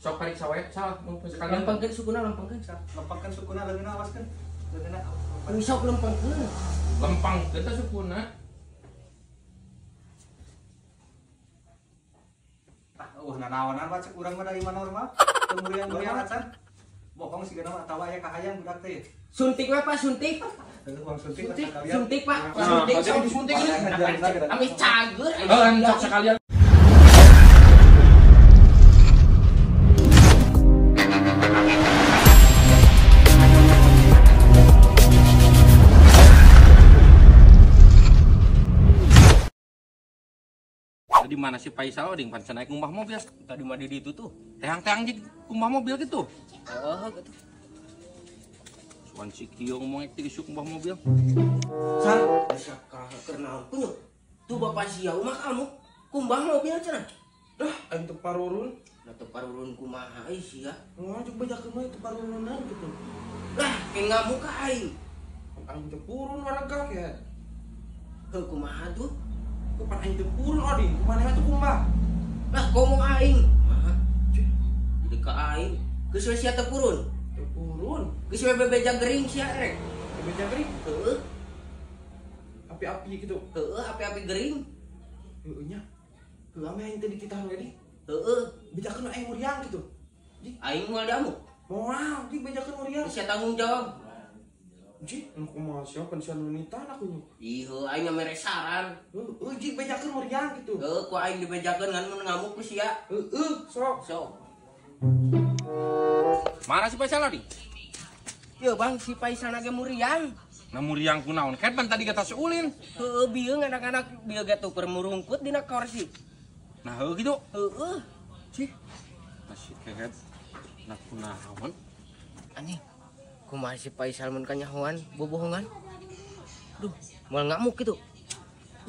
Sok parik sawe, salah mau sekalian. Lempengkeun sukuna, lempengkeun. Lempengkeun sukuna leungeuna awaskeun. Leungeuna. Sok lempengkeun. Lempang kita sukuna. Nanaonan baca urang mah dari mana normal. Kemudian acan. Bohong siga nama atawa aya kahayang budak teh. Suntik we Pak, suntik. Uang suntik. Suntik Pak. Suntik, Suntik. sok disuntik. Ami cager. Sok sekalian. Di mana si Faisal ding pan naik kumbah mobil Tadi mah di ditu tuh. teang-teang di kumbah mobil gitu Gitu. suan si Kio ngomong ekti isuk kumbah mobil San, sakal kenaon punya. Tuh bapak siau mah kamu kumbah mobil cenah. Dah, aing teu parurun. Da teu parurun kumaha euy sia. Ngajuk bejakeun mah teu parurunan gitu. Lah, ke ngamuk ka aing. Aing teu purun warga ke. Heuh kumaha tuh? Kapan aing teu purun odi, kumaneh tuh kumbah. Lah ngomong aing. Jadi ka aing. Geus we sia teu purun. Teu purun. Geus we bebeja gering sia erek. Beja gering, Heuh, api-api gitu. heuh api-api gering. Heueuh nya. Heuh ame aing teh dititah we di. Heuh, Bejakeun aing muriang gitu. aing moal damu. Moal di bejakeun muriang. Geus sia tanggung jawab. Ji, anu kumaha sia pensiun wanita aku nya. Ieu aing mere saran. Heueuh ji bejakeun muriang gitu. Heuh, ku aing dibejakeun ngan mun ngamuk ku sia. Heueuh, sok. Sok. mana si Faisal di Yo Bang, si Faisal nage muriang. muriang kunaon kan tadi kata seulin Heuh, bieu anak-anak bieu gatu permurungkut dina kursi. nah heuh gitu Heuh, sih masih kehet nah kunaon anjing. Kumaha si Faisal mun kanyahoan bobohongan. Duh, moal ngamuk gitu.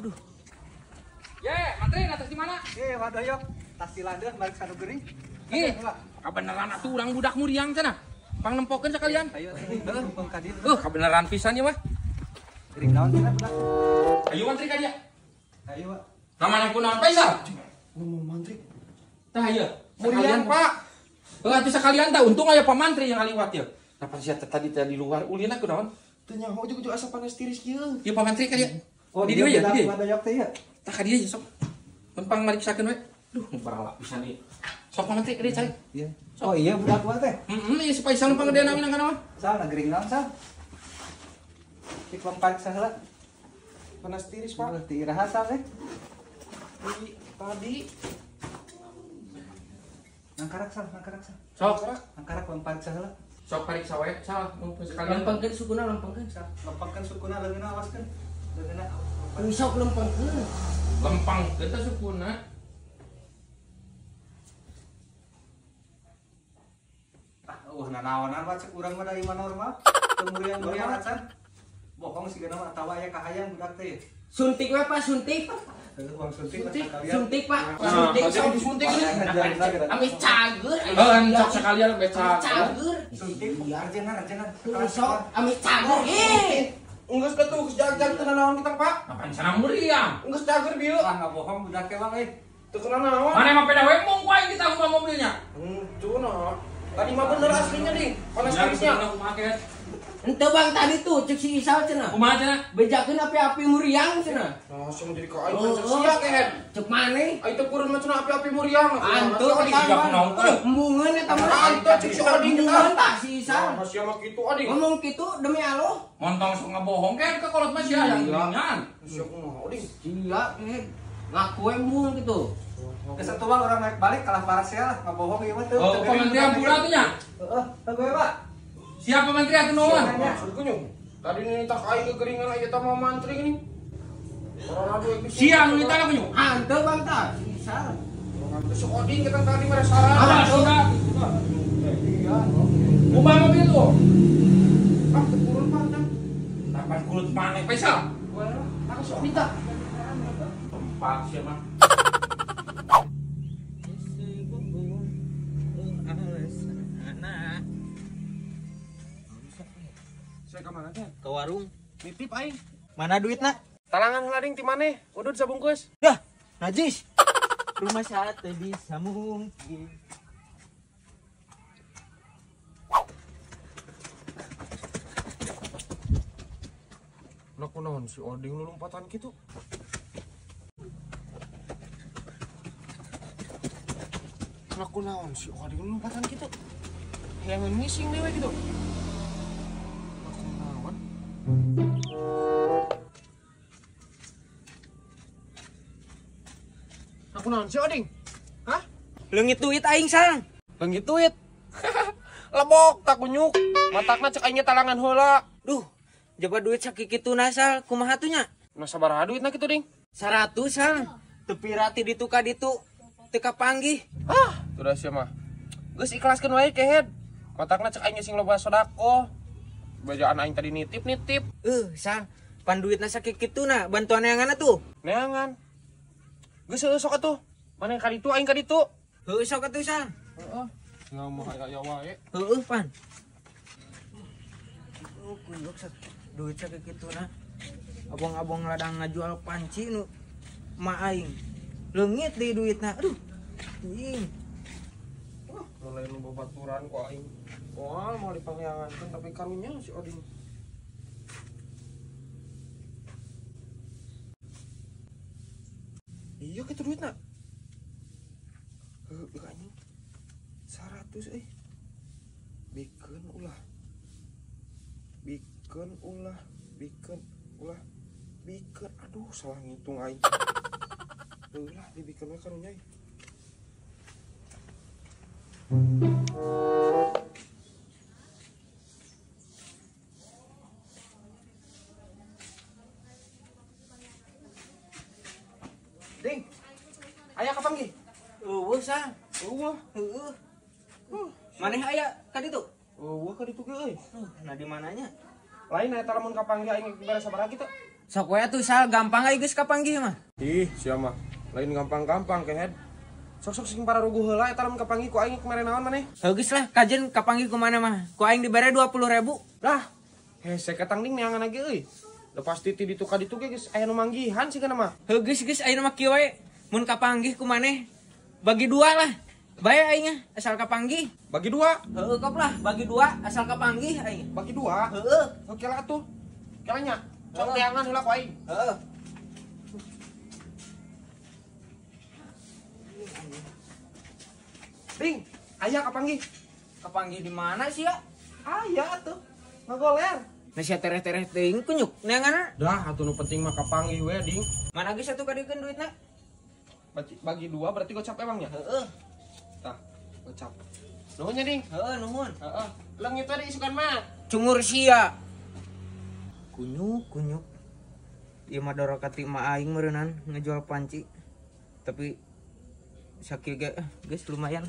Aduh. mantri atas di mana Waduh yok. Tas silandeun balik sanu geuring. kabeneran atuh urang budak muriang cenah pang nempokeun sekalian Ayo, numpang ka dieu. kabeneran pisan ya mah Geuring naon cenah budak? ayo mantri ka dia Ayo, Pak. namanya kunaon Faisal Ngomong mantri. tah ieu Muriang, Pak. atuh sekalian tah untung aya pamantri yang ngaliwat ya kapan sia tadi di luar ulina kunaon Teu nyaho ujug-ujug asa panas tiris kieu. ieu pamantri ka dia Oh, di dia ya di dia Waduh yok teh ya. tah ka dia ya sok pang mariksakeun we duh barala pisan ieu sok pamantri ka dia cai Iya. Oh iya budak gua teh. ieu si Faisal panggedean awina kana mah Sal geuring naon sal? Cik lempar saheula. Panas tiris, Pak. Ti iraha sal teh. Tadi Nangkarak sal. sok Nangkarak lempar saheula. sok parik sawe salah mau sekalian Lempengkeun sukuna, lempengkeun. Lempengkeun sukuna leungeuna awaskeun. Leungeuna. Sok lempengkeun. lempang kita sukuna Nanaonan baca urang mah dari mana normal. Kemudian acan. Bohong siga nama atawa aya kahayang budak teh. Suntik we Pak, suntik. Uang suntik. Suntik Pak. suntik Suntik. sok disuntik Ami cager. sok sekalian beca Cager. Suntik. Arjenan. Sok ami cager. Enggeus katuh geus jag-jag teu naon kita, Pak. apaan sana muriang Enggeus cager bieu. Nggak bohong budak teh bang Teu kenal naon. mana emang peda wemong kuaing kita rumah mobilnya Cuna. Tadi mah bener aslinya ding. Panas tirisnya. Ente Bang tadi tuh cek si Isal cenah. kumaha cenah Bejakeun api-api muriang cenah. Langsung jadi ka aing sia kehet. Cek maneh. Aing teh purun mah cenah api-api muriang. Antu Adi juga kunaon kudu embungeun eta mah. Antu cek si Adi kita. Embungeun tah si Isal. Masih mah kitu Adi. Ngomong gitu demi Allah. montong sok ngabohong kan ke kolot masih yang ringan Masih kumaha Adi. Gila ngaku embung gitu. Kesatu bang orang naik balik kalah paras ya lah nggak bohong ya mah tuh. oh pementrian pura tuh nya Gue pak. siapa pementrian tuh naon Maksud kunyung. Tadi nih tak aing kekeringan aya teh mah mantri ini. Orang adu episode. sia nu ditanya punya Ante Bang tah si Isal. Besok oding kita tadi mere salah. ada sudah ubah mobil tuh Ah, teu purun pantang. tapan kulut maneh Faisal Aku sok minta. tempat siapa Saya ka mana teh? Ke warung. Nitip aing. Mana duitna? Talangan lading ti maneh? Udud sabungkus. Dah, najis. Rumah saat bisa mungkin. naon si Oding lu lompatan gitu. Aku naon si Oding lu lompatan gitu. Yang missing dewe gitu. Aku naon. Aku naon si Oding? Hah? Leungit duit aing sang. Leungit duit. Lebok tak kunyuk. Matakna cek aing talangan heula. Duh, jabat duit sakikituna sal, kumaha tuh nya? Nah sabaraha duitna kitu ding? 100 sang. Tepi rati ditu ka ditu. Teu kapanggih. Ah, udah sih mah. Geus ikhlaskeun wae kehed. Matakna cek aing sing loba sodako. Bajaan aing tadi nitip. Sal, pan duitna sakikituna, bantuan neangan tuh. Neangan. Geus sok atuh. Mana ka ditu aing ka ditu. Heuh sok atuh sal. Heeh. Ya mah aya wae. Heuh pan. Kuyuk duit sakikituna. Abang-abang ladang ngajual panci nu ma aing. Leungit deui duitna. Aduh. Anjing. Mulai nu babaturan ku aing. Moal mau dipangyangankeun tapi karunya si Oding. Iya kitu duitna. Anjing. 100 Bikeun ulah. Bikeun. Aduh, salah ngitung aing. Ulah dibikeun we karunya. Ding. Aya kapanggih? Eueuh sal. Eueuh. Heueuh. Maneh aya ka ditu? Eueuh ka ditu ge euy. Nah di mananya? Lain aya lamun kapanggih aing beres sabaraha kitu. Sok we atuh sal, gampang aja geus kapanggih mah. Ih, sia mah. Lain gampang-gampang kehed. Sok sing para ruguh heula eta lamun kapanggih ku aing kemarin naon maneh? Geus lah, kajen kapanggih ku mana mah. Ku aing dibere 20.000. Dah. Hese katang ding neangan lagi euy. Lepas titi ditu ka ditu ge geus aya nu manggihan sih kana mah. Geus ayeuna mah kieu we. Mun kapanggih ku maneh bagi 2 lah. Bae aing asal kapanggih. Bagi 2. Heueuh kop lah, bagi 2 asal kapanggih aing. Bagi 2. Heueuh. Oke lah atuh. Kelanya. Sok neangan heula ku aing. Heeh. Ding, aya kapanggih. Kapanggih di mana sih ya? Aya atuh. Ngagoler. Nah sia tereh-tereh teuing kunyuk neanganna. Dah, atuh nu penting mah kapanggih we, Ding. Mana geus atuh kadikeun duitna? Bagi 2 berarti gocap emangnya? Heeh. Tah, gocap. Nuhun nya, Ding. Heeh, nuhun. Heeh. Leungit tadi isukan mah. Cungur sia. Kunyuk. Ieu mah dorokati ma aing meureunnan ngejual panci. Tapi sakieu ge geus lumayan.